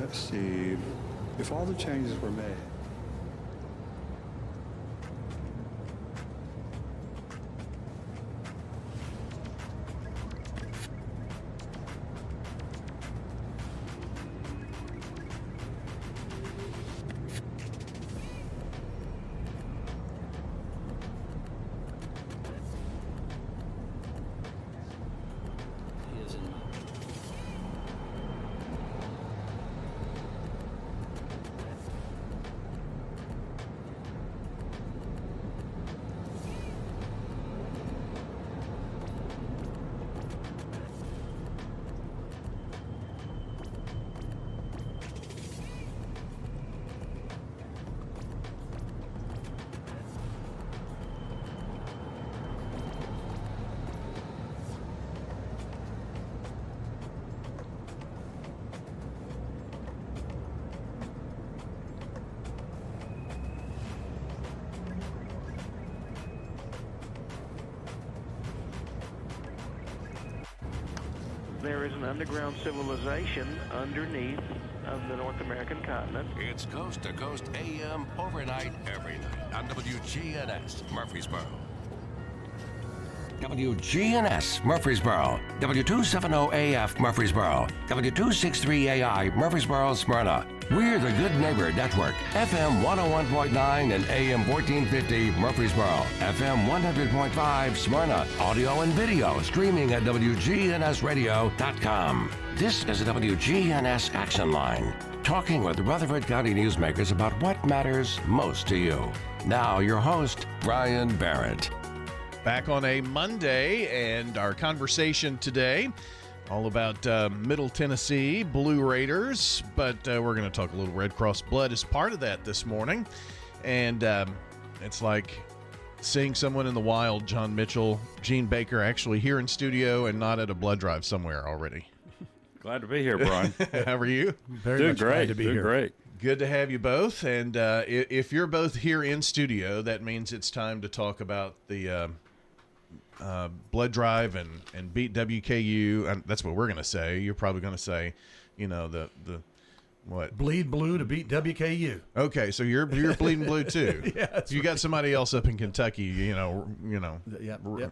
Let's see. If all the changes were made. There is an underground civilization underneath of the North American continent. It's Coast to Coast AM overnight every night on WGNS Murfreesboro. WGNS Murfreesboro, W270AF Murfreesboro, W263AI Murfreesboro, Smyrna. We're the Good Neighbor Network, FM 101.9 and AM 1450 Murfreesboro, FM 100.5 Smyrna. Audio and video streaming at wgnsradio.com. This is the WGNS Action Line, talking with Rutherford County newsmakers about what matters most to you. Now your host, Brian Barrett. Back on a Monday, and our conversation today all about Middle Tennessee Blue Raiders, but we're going to talk a little Red Cross blood as part of that this morning. And it's like seeing someone in the wild, John Mitchell, Gene Baker, actually here in studio and not at a blood drive somewhere already. Glad to be here, Brian. How are you? Very much glad to be here. Great. Good to have you both. And if you're both here in studio, that means it's time to talk about the blood drive and beat WKU. And that's what we're going to say. You're probably going to say, you know, the what? Bleed blue to beat WKU. Okay, so you're bleeding blue too. Yeah, you got somebody else up in Kentucky, the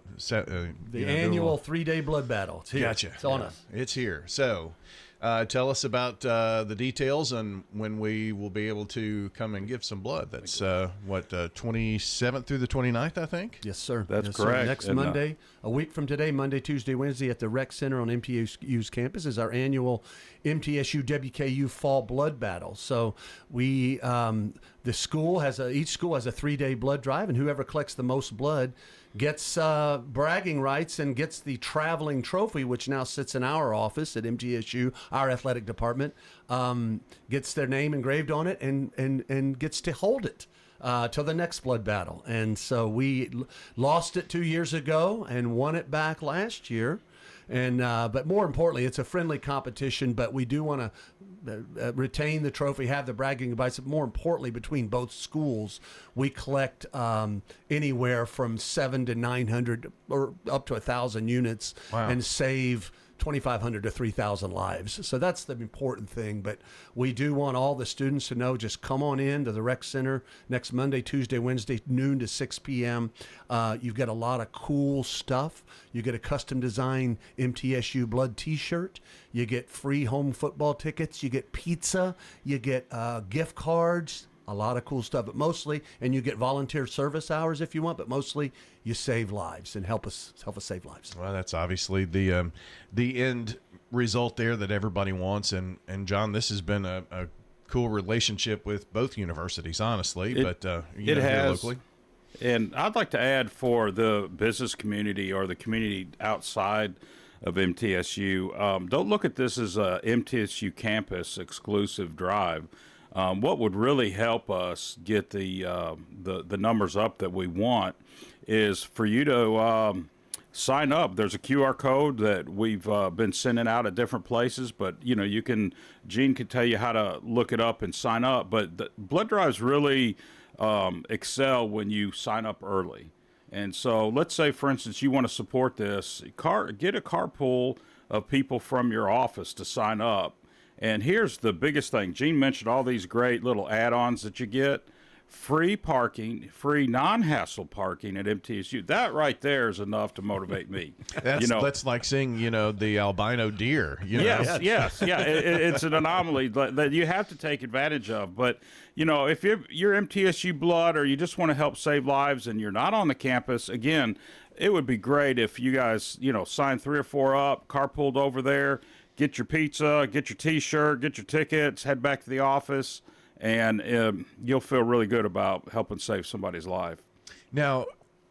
annual 3-day blood battle. It's here. Gotcha. It's on us. It's here. So tell us about the details and when we will be able to come and give some blood. That's 27th through the 29th, I think? Yes, sir. That's yes, correct. Sir. Next Monday, a week from today, Monday, Tuesday, Wednesday at the Rec Center on MTSU's campus is our annual MTSU WKU Fall Blood Battle. So we each school has a 3-day blood drive, and whoever collects the most blood gets bragging rights and gets the traveling trophy, which now sits in our office at MTSU, our athletic department, gets their name engraved on it and gets to hold it till the next blood battle. And so we lost it 2 years ago and won it back last year. And but more importantly, it's a friendly competition, but we do want to retain the trophy, have the bragging rights. More importantly, between both schools, we collect anywhere from 700 to 900 or up to 1,000 units. Wow. And save 2,500 to 3,000 lives. So that's the important thing. But we do want all the students to know, just come on in to the Rec Center next Monday, Tuesday, Wednesday, noon to 6 p.m. You've got a lot of cool stuff. You get a custom designed MTSU blood T-shirt. You get free home football tickets. You get pizza. You get gift cards. A lot of cool stuff, but mostly, and you get volunteer service hours if you want, but mostly you save lives and help us save lives. Well, that's obviously the end result there that everybody wants. And John, this has been a cool relationship with both universities, honestly. It has. Here locally. And I'd like to add for the business community or the community outside of MTSU, don't look at this as a MTSU campus exclusive drive. What would really help us get the numbers up that we want is for you to sign up. There's a QR code that we've been sending out at different places, but Gene can tell you how to look it up and sign up. But the blood drives really excel when you sign up early. And so let's say, for instance, you want to support this, get a carpool of people from your office to sign up. And here's the biggest thing. Gene mentioned all these great little add-ons that you get. Free parking, free non-hassle parking at MTSU. That right there is enough to motivate me. That's like seeing, the albino deer. Yes. Yeah. It's an anomaly that you have to take advantage of. But, if you're MTSU blood or you just want to help save lives and you're not on the campus, again, it would be great if you guys, sign 3 or 4 up, carpooled over there, get your pizza, get your T-shirt, get your tickets, head back to the office. And you'll feel really good about helping save somebody's life. Now,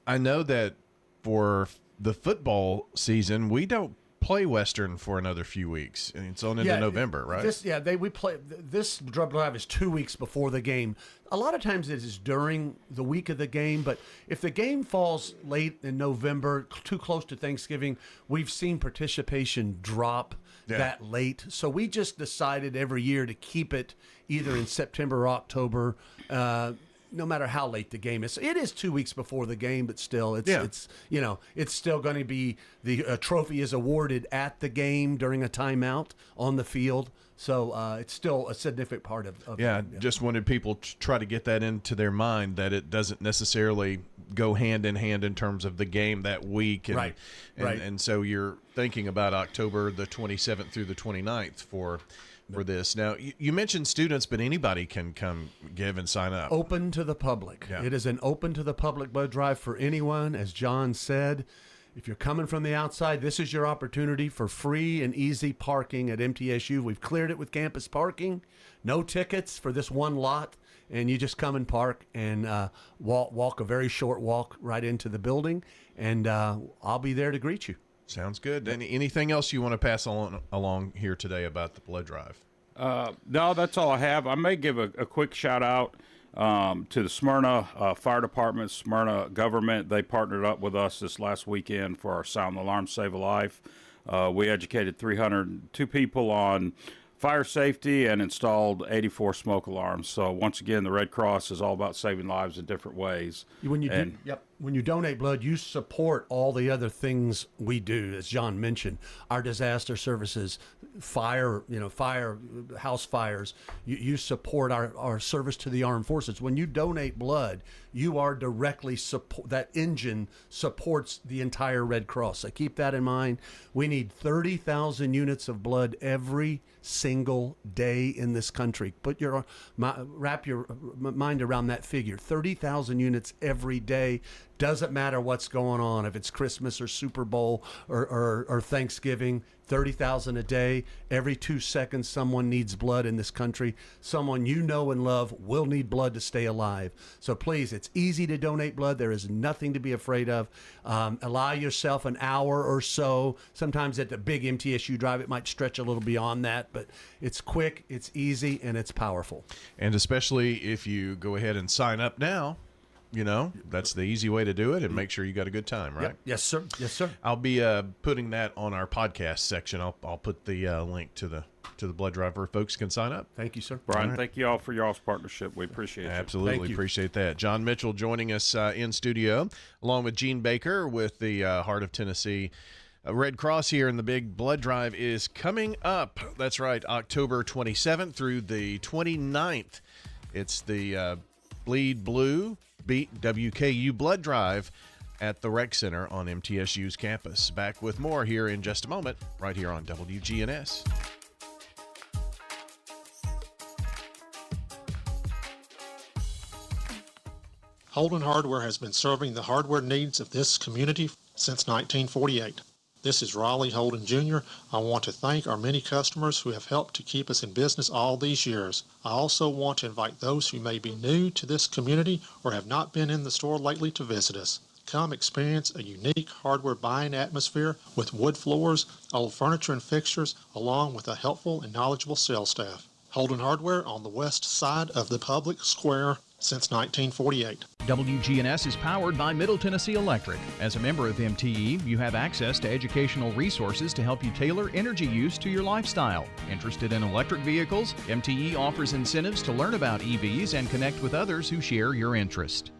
I know that for the football season, we don't play Western for another few weeks. And it's on into November, right? This drug drive is 2 weeks before the game. A lot of times it is during the week of the game, but if the game falls late in November, too close to Thanksgiving, we've seen participation drop that late. So we just decided every year to keep it either in September or October, no matter how late the game is. It is 2 weeks before the game, but still, it's still going to be the trophy is awarded at the game during a timeout on the field. So it's still a significant part of the game. Just wanted people to try to get that into their mind that it doesn't necessarily go hand in hand in terms of the game that week. And, right. And so you're thinking about October the 27th through the 29th for this. Now, you mentioned students, but anybody can come give and sign up. Open to the public. Yeah. It is an open to the public blood drive for anyone. As John said, if you're coming from the outside, this is your opportunity for free and easy parking at MTSU. We've cleared it with campus parking. No tickets for this one lot. And you just come and park and walk a very short walk right into the building. And I'll be there to greet you. Sounds good. Anything else you want to pass along here today about the blood drive? No, that's all I have. I may give a quick shout out to the Smyrna Fire Department, Smyrna government. They partnered up with us this last weekend for our Sound Alarm Save a Life. We educated 302 people on fire safety and installed 84 smoke alarms. So once again, the Red Cross is all about saving lives in different ways. When you donate blood, you support all the other things we do, as John mentioned, our disaster services, fire, house fires. You support our service to the armed forces. When you donate blood, you are directly support. That engine supports the entire Red Cross. So keep that in mind. We need 30,000 units of blood every single day in this country. Wrap your mind around that figure. 30,000 units every day. Doesn't matter what's going on, if it's Christmas or Super Bowl or Thanksgiving, 30,000 a day. Every 2 seconds, someone needs blood in this country. Someone you know and love will need blood to stay alive. So please, it's easy to donate blood. There is nothing to be afraid of. Allow yourself an hour or so. Sometimes at the big MTSU drive, it might stretch a little beyond that, but it's quick, it's easy, and it's powerful. And especially if you go ahead and sign up now, that's the easy way to do it, and make sure you got a good time, right? Yep. Yes, sir. Yes, sir. I'll be putting that on our podcast section. I'll put the link to the blood drive where folks can sign up. Thank you, sir. Brian, thank you all for y'all's partnership. We appreciate it. Absolutely appreciate that. John Mitchell joining us in studio, along with Gene Baker with the Heart of Tennessee Red Cross here, and the big blood drive is coming up. That's right, October 27th through the 29th. It's the Bleed Blue Beat WKU blood drive at the Rec Center on MTSU's campus. Back with more here in just a moment, right here on WGNS. Holden Hardware has been serving the hardware needs of this community since 1948. This is Raleigh Holden Jr. I want to thank our many customers who have helped to keep us in business all these years. I also want to invite those who may be new to this community or have not been in the store lately to visit us. Come experience a unique hardware buying atmosphere with wood floors, old furniture and fixtures, along with a helpful and knowledgeable sales staff. Holden Hardware on the west side of the public square since 1948. WGNS is powered by Middle Tennessee Electric. As a member of MTE, you have access to educational resources to help you tailor energy use to your lifestyle. Interested in electric vehicles? MTE offers incentives to learn about EVs and connect with others who share your interest.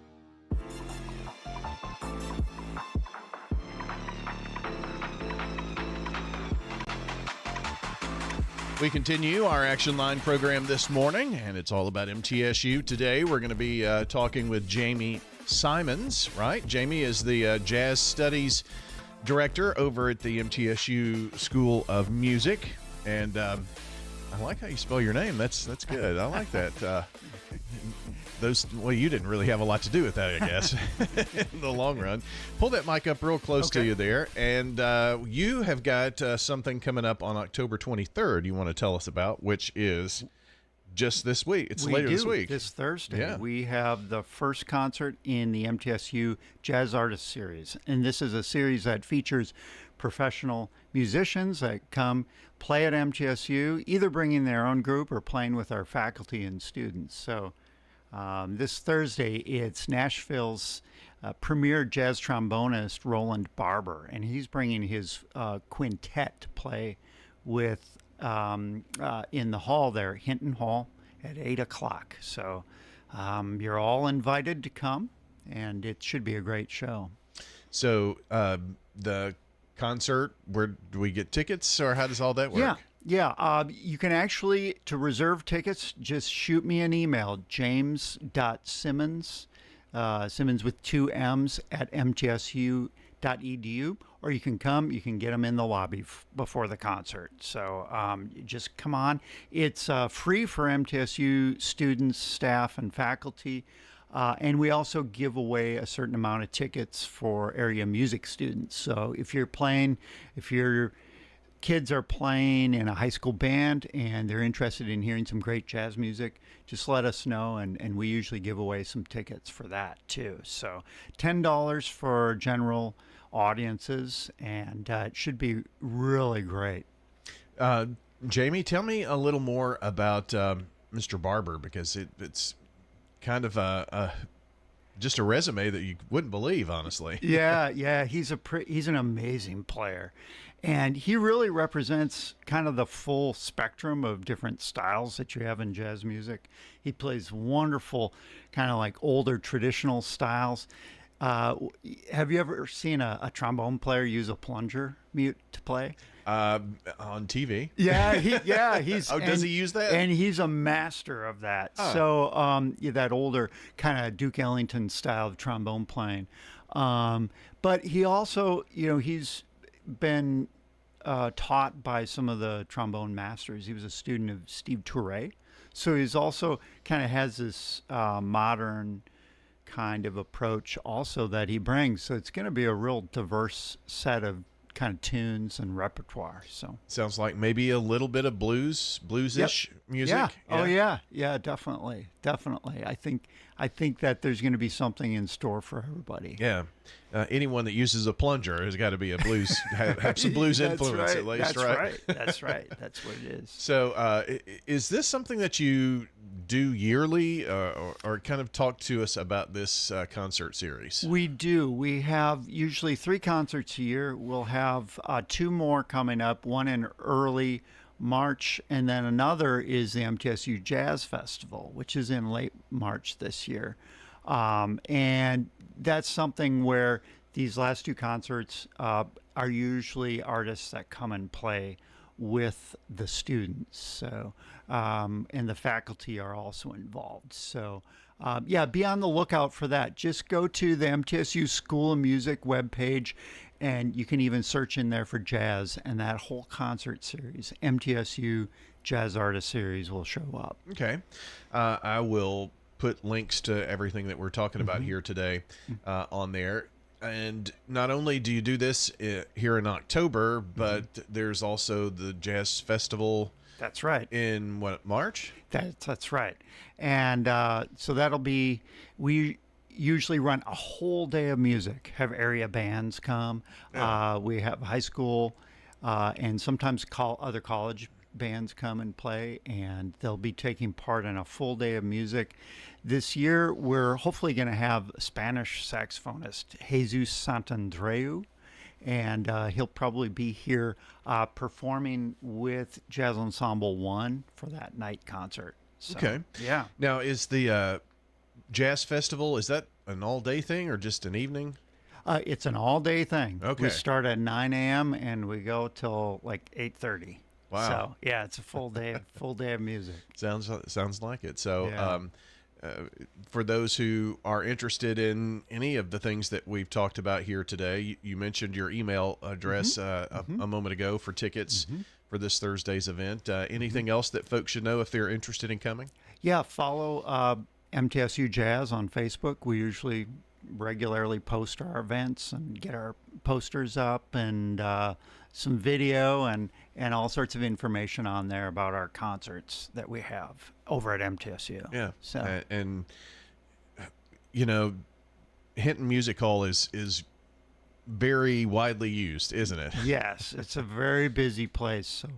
We continue our Action Line program this morning, and it's all about MTSU. Today, we're going to be talking with Jamie Simons, right? Jamie is the Jazz Studies Director over at the MTSU School of Music. And I like how you spell your name. That's good. I like that. You didn't really have a lot to do with that, I guess, in the long run. Pull that mic up real close to you there. And you have got something coming up on October 23rd you want to tell us about, which is just this week. It's later this week. This Thursday. Yeah. We have the first concert in the MTSU Jazz Artist Series. And this is a series that features professional musicians that come play at MTSU, either bringing their own group or playing with our faculty and students. So this Thursday, it's Nashville's premier jazz trombonist, Roland Barber, and he's bringing his quintet to play with in the hall there, Hinton Hall, at 8 o'clock. So you're all invited to come, and it should be a great show. So the concert, where do we get tickets, or how does all that work? Yeah, you can actually, to reserve tickets, just shoot me an email, james.simmons, Simmons with 2 M's, at mtsu.edu, or you can come, you can get them in the lobby before the concert. So just come on. It's free for MTSU students, staff, and faculty. And we also give away a certain amount of tickets for area music students. So if your kids are playing in a high school band and they're interested in hearing some great jazz music, just let us know, and we usually give away some tickets for that too. So $10 for general audiences, and it should be really great. Jamie, tell me a little more about Mr. Barber, because it's kind of just a resume that you wouldn't believe, honestly. Yeah, he's an amazing player. And he really represents kind of the full spectrum of different styles that you have in jazz music. He plays wonderful, kind of like older traditional styles. Have you ever seen a trombone player use a plunger mute to play? On TV. He's. Does he use that? And he's a master of that. Oh. So that older kind of Duke Ellington style of trombone playing. But he also, he's been taught by some of the trombone masters. He was a student of Steve Toure. So he's also kind of has this modern kind of approach also that he brings. So it's going to be a real diverse set of kind of tunes and repertoire. So sounds like maybe a little bit of bluesish music. Yeah. Oh yeah, definitely. I think that there's going to be something in store for everybody. Yeah. Anyone that uses a plunger has got to be a blues, have some blues influence at least, right? That's right. That's what it is. So is this something that you do yearly, or kind of talk to us about this concert series? We do. We have usually 3 concerts a year. We'll have 2 more coming up, one in early March, and then another is the MTSU Jazz Festival, which is in late March this year. And that's something where these last 2 concerts are usually artists that come and play with the students. So, and the faculty are also involved. So, be on the lookout for that. Just go to the MTSU School of Music webpage, and you can even search in there for jazz, and that whole concert series, MTSU Jazz Artist Series, will show up. Okay. I will put links to everything that we're talking about here today on there. And not only do you do this here in October, but there's also the Jazz Festival. That's right. In March? That's right. And so that'll be, we usually run a whole day of music, have area bands come. Yeah. We have high school and sometimes other college bands come and play, and they'll be taking part in a full day of music. This year, we're hopefully going to have Spanish saxophonist Jesus Santandreu, and he'll probably be here performing with Jazz Ensemble 1 for that night concert. So, okay. Yeah. Now, is the Jazz Festival, is that an all-day thing or just an evening? It's an all-day thing. Okay. We start at 9 a.m. and we go till like 8:30. Wow. So yeah, it's a full day of music. Sounds like it. So, Yeah. For those who are interested in any of the things that we've talked about here today, you mentioned your email address a moment ago for tickets for this Thursday's event. Anything else that folks should know if they're interested in coming? Yeah, follow MTSU Jazz on Facebook. We usually regularly post our events and get our posters up and some video and all sorts of information on there about our concerts that we have over at MTSU. Yeah. So And you know, Hinton Music Hall is very widely used, isn't it? yes, it's a very busy place. So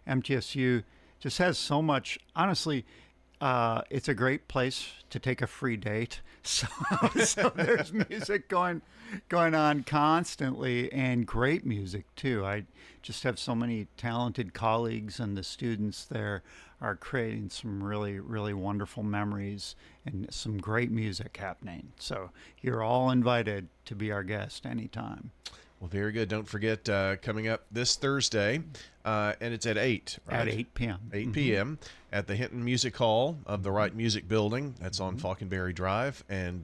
MTSU just has so much. Honestly, it's a great place to take a free date. So there's music going on constantly, and great music too. I just have so many talented colleagues, and the students there are creating some really, really wonderful memories and some great music happening. So you're all invited to be our guest anytime. Well, very good. Don't forget, coming up this Thursday, and it's at 8, right? At 8 p.m. 8 p.m. at the Hinton Music Hall of the Wright Music Building. That's on Falconberry Drive. And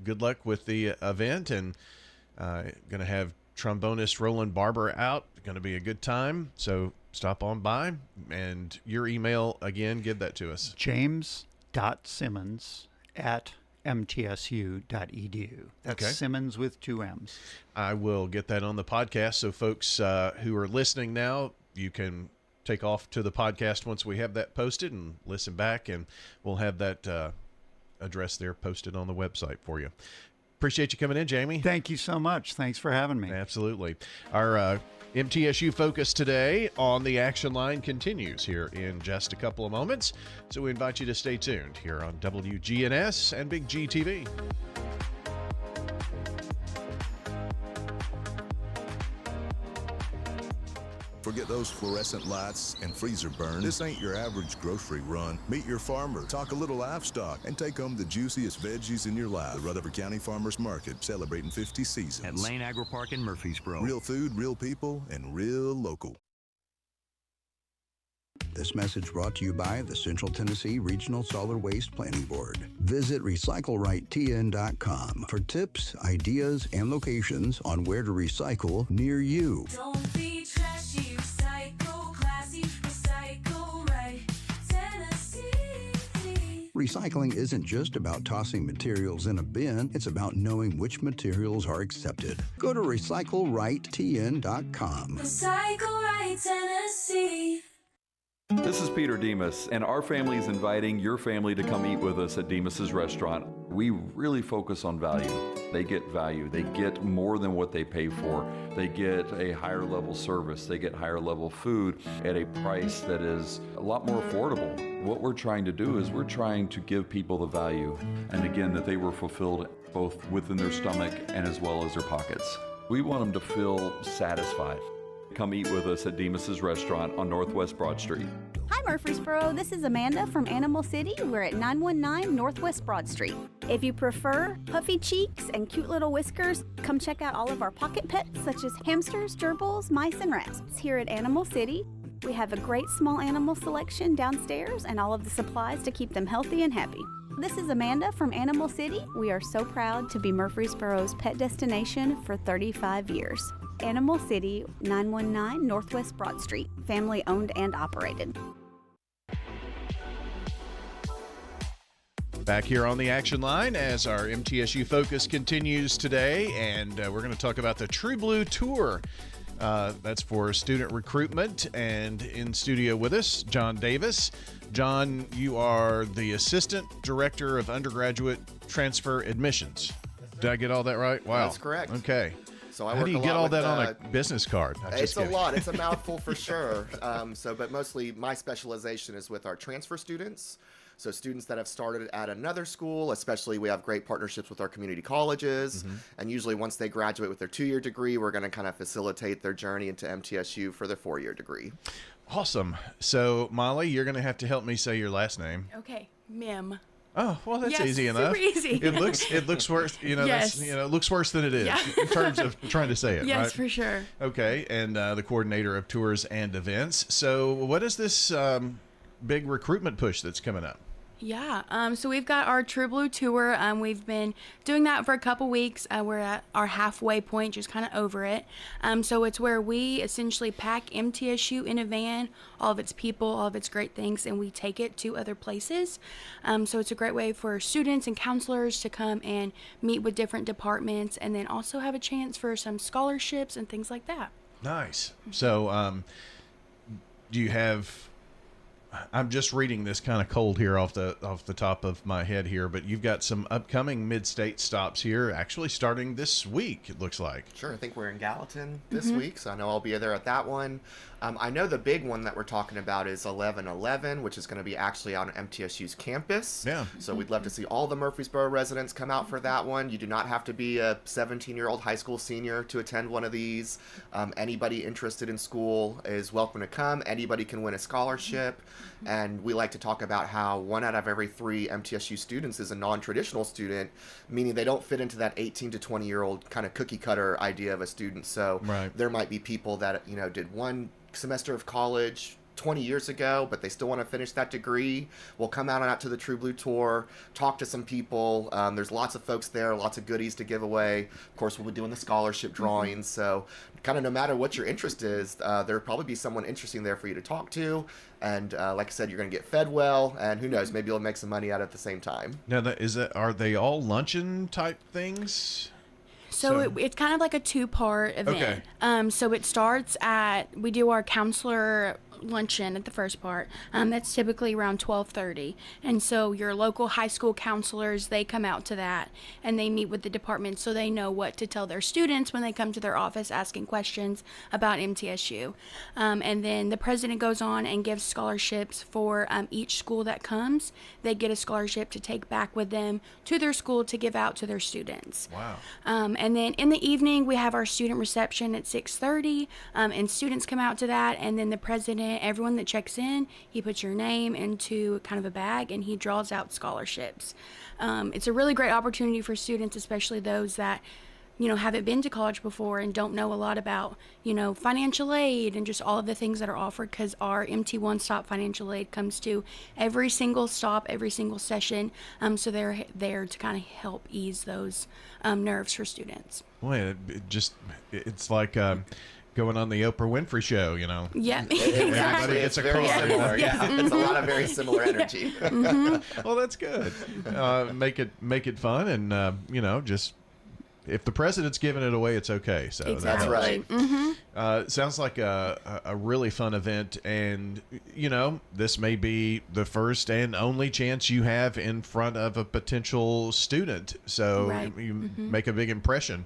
good luck with the event. And going to have trombonist Roland Barber out. Going to be a good time. So stop on by. And your email, again, give that to us. james.simmons@mtsu.edu. That's Okay. Simmons with 2 M's. I will get that on the podcast. So folks who are listening now, you can take off to the podcast once we have that posted and listen back, and we'll have that address there posted on the website for you. Appreciate you coming in, Jamie. Thank you so much. Thanks for having me. Absolutely. Our MTSU focus today on the action line continues here in just a couple of moments. So we invite you to stay tuned here on WGNS and Big G TV. Forget those fluorescent lights and freezer burn. This ain't your average grocery run. Meet your farmer, talk a little livestock, and take home the juiciest veggies in your life. The Rutherford County Farmers Market, celebrating 50 seasons. At Lane Agro Park in Murfreesboro. Real food, real people, and real local. This message brought to you by the Central Tennessee Regional Solid Waste Planning Board. Visit recyclerightTN.com for tips, ideas, and locations on where to recycle near you. Don't be trashy, recycle classy, recycle right, Tennessee. Recycling isn't just about tossing materials in a bin, it's about knowing which materials are accepted. Go to recyclerightTN.com. Recycle right, Tennessee. This is Peter Demas, and our family is inviting your family to come eat with us at Demas's restaurant. We really focus on value. They get value. They get more than what they pay for. They get a higher level service. They get higher level food at a price that is a lot more affordable. What we're trying to do is we're trying to give people the value, and again, that they were fulfilled both within their stomach and as well as their pockets. We want them to feel satisfied. Come eat with us at Demas's restaurant on Northwest Broad Street. Hi Murfreesboro, this is Amanda from Animal City. We're at 919 Northwest Broad Street. If you prefer puffy cheeks and cute little whiskers, come check out all of our pocket pets such as hamsters, gerbils, mice, and rats. Here at Animal City, we have a great small animal selection downstairs and all of the supplies to keep them healthy and happy. This is Amanda from Animal City. We are so proud to be Murfreesboro's pet destination for 35 years. Animal City, 919 Northwest Broad Street, family owned and operated. Back here on the action line as our MTSU focus continues today, and we're going to talk about the True Blue Tour. That's for student recruitment, and in studio with us, John Davis. John, you are the Assistant Director of Undergraduate Transfer Admissions. Did I get all that right? Wow. That's correct. Okay. So I How work do you a get lot all with, that on a business card? It's a lot. It's a mouthful for sure. But mostly my specialization is with our transfer students. So students that have started at another school, especially we have great partnerships with our community colleges. And usually once they graduate with their 2-year degree, we're going to kind of facilitate their journey into MTSU for their 4-year degree. Awesome. So, Molly, you're going to have to help me say your last name. Okay, Mim. Oh, well, that's Yes, easy enough. super easy. It looks worse. Yes. It looks worse than it is in terms of trying to say it. Yes, right? for sure. Okay, and the coordinator of tours and events. So, what is this big recruitment push that's coming up? Yeah, so we've got our True Blue tour. We've been doing that for a couple weeks. We're at our halfway point, just kind of over it. So it's where we essentially pack MTSU in a van, all of its people, all of its great things, and we take it to other places. So it's a great way for students and counselors to come and meet with different departments, and then also have a chance for some scholarships and things like that. Nice. So, do you have? I'm just reading this kind of cold here off the top of my head here, but you've got some upcoming mid-state stops here, actually starting this week. It looks like. Sure, I think we're in Gallatin this week, so I know I'll be there at that one. I know the big one that we're talking about is 11/11, which is going to be actually on MTSU's campus. Yeah. So we'd love to see all the Murfreesboro residents come out for that one. You do not have to be a 17-year-old high school senior to attend one of these. Anybody interested in school is welcome to come. Anybody can win a scholarship. And we like to talk about how 1 out of every 3 MTSU students is a non-traditional student, meaning they don't fit into that 18 to 20-year-old kind of cookie cutter idea of a student. So there might be people that, did one semester of college 20 years ago, but they still want to finish that degree. We'll come out to the True Blue tour, talk to some people. There's lots of folks there, lots of goodies to give away. Of course, we'll be doing the scholarship drawings. So kind of no matter what your interest is, there'll probably be someone interesting there for you to talk to. And like I said, you're going to get fed well, and who knows, maybe you'll make some money out at the same time. Now, are they all luncheon type things? So it's kind of like a 2-part event. Okay. So it starts we do our counselor luncheon at the first part. That's typically around 12:30. And so your local high school counselors, they come out to that and they meet with the department so they know what to tell their students when they come to their office asking questions about MTSU. And then the president goes on and gives scholarships for each school that comes. They get a scholarship to take back with them to their school to give out to their students. Wow. And then in the evening, we have our student reception at 6:30, and students come out to that, and then the president, everyone that checks in, he puts your name into kind of a bag, and he draws out scholarships. It's a really great opportunity for students, especially those that, haven't been to college before and don't know a lot about, financial aid and just all of the things that are offered, because our MT One Stop financial aid comes to every single stop, every single session. So they're there to kind of help ease those nerves for students. Boy, it's like going on the Oprah Winfrey show, Yeah, Everybody gets a very card. similar. Yeah, it's a lot of very similar energy. Well, that's good. Make it fun, and just. If the president's giving it away, it's okay. So That's right. Sounds like a really fun event, and this may be the first and only chance you have in front of a potential student. So you make a big impression.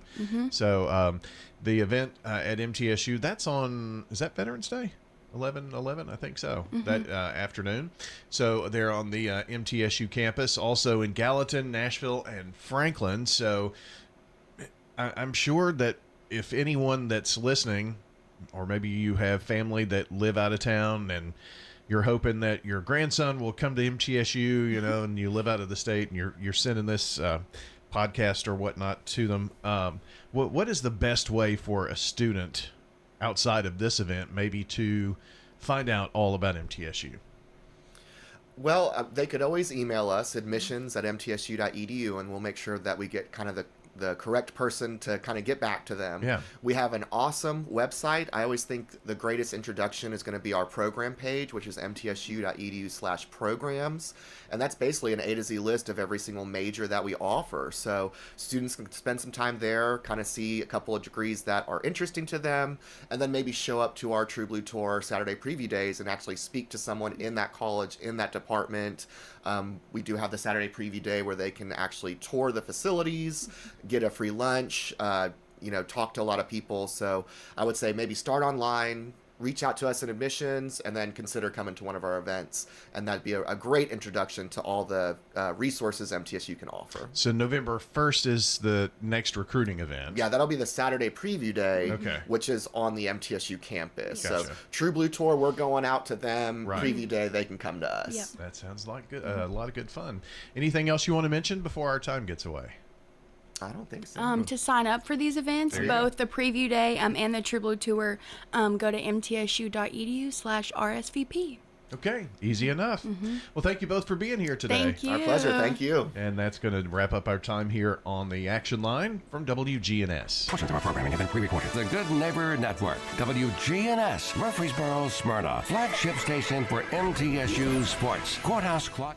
So the event at MTSU, is that Veterans Day? 11/11, I think so. That afternoon. So they're on the MTSU campus, also in Gallatin, Nashville, and Franklin. So I'm sure that if anyone that's listening, or maybe you have family that live out of town and you're hoping that your grandson will come to MTSU, and you live out of the state and you're sending this podcast or whatnot to them, what is the best way for a student outside of this event maybe to find out all about MTSU? Well, they could always email us, admissions@mtsu.edu, and we'll make sure that we get kind of the correct person to kind of get back to them. Yeah. We have an awesome website. I always think the greatest introduction is going to be our program page, which is mtsu.edu/programs. And that's basically an A to Z list of every single major that we offer. So students can spend some time there, kind of see a couple of degrees that are interesting to them, and then maybe show up to our True Blue Tour Saturday preview days and actually speak to someone in that college, in that department. We do have the Saturday preview day where they can actually tour the facilities, get a free lunch, talk to a lot of people. So I would say maybe start online, reach out to us in admissions and then consider coming to one of our events. And that'd be a great introduction to all the resources MTSU can offer. So November 1st is the next recruiting event. Yeah, that'll be the Saturday preview day, Okay. which is on the MTSU campus. Gotcha. So True Blue Tour, we're going out to them. Right. Preview day, they can come to us. Yep. That sounds like good, a lot of good fun. Anything else you want to mention before our time gets away? I don't think so. To sign up for these events, There you go. both the preview day and the True Blue Tour, go to mtsu.edu/RSVP. Okay, easy enough. Well, thank you both for being here today. Thank you. Our pleasure. Thank you. And that's going to wrap up our time here on the Action Line from WGNS. Portions of our programming have been pre-recorded. The Good Neighbor Network, WGNS, Murfreesboro, Smyrna, flagship station for MTSU Sports. Courthouse Clock.